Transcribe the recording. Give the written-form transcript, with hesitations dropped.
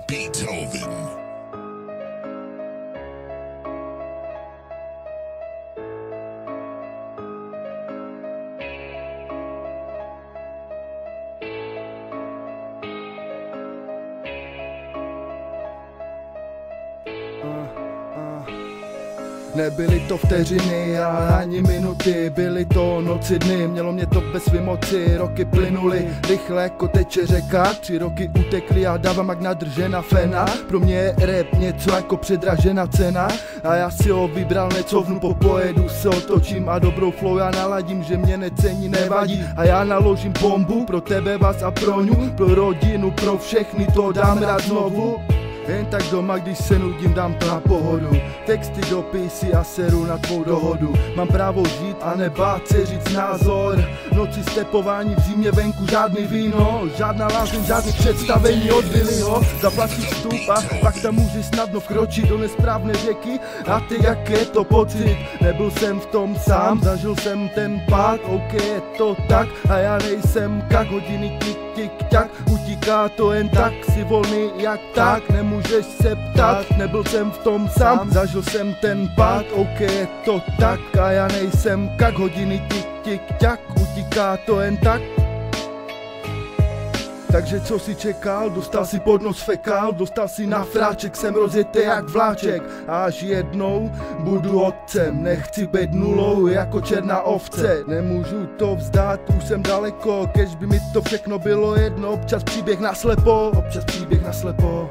Beethoven. Nebyly to vteřiny a ani minuty, byly to noci dny, mělo mě to ve své moci, roky plynuly rychle jako teče řeka, 3 roky utekly a dávám jak nadržena fena, pro mě je rap něco jako předražená cena a já si ho vybral, necovnu, popojedu se otočím a dobrou flow já naladím, že mě necení, nevadí a já naložím bombu pro tebe, vás a pro ňu, pro rodinu, pro všechny to dám rád znovu. Jen tak doma, když se nudím, dám to na pohodu. Texty, dopisy a seru na tvou dohodu. Mám právo žít a nebát se říct názor. Noci stepování v zimě, venku žádný víno, žádná lázeň, žádný představení od Billyho. Zaplatíš vstup a pak tam můžeš snadno vkročit do nesprávné řeky. A ty, jak je to pocit? Nebyl jsem v tom sám, zažil jsem ten pád, ok, je to tak. A já nejsem kak, hodiny tik, tik, tak. Utíká to jen tak, si volný jak tak. Nemůžeš se ptát, nebyl jsem v tom sám, zažil jsem ten pád, ok, je to tak. A já nejsem kak, hodiny tik, tik, tak. Utíká to jen tak. Takže co si čekal, dostal si pod nos fekál, dostal si na fráček, jsem rozjetý jak vláček. A až jednou budu otcem, nechci být nulou jako černá ovce. Nemůžu to vzdát, už jsem daleko, kež by mi to všechno bylo jedno, občas příběh naslepo, občas příběh naslepo.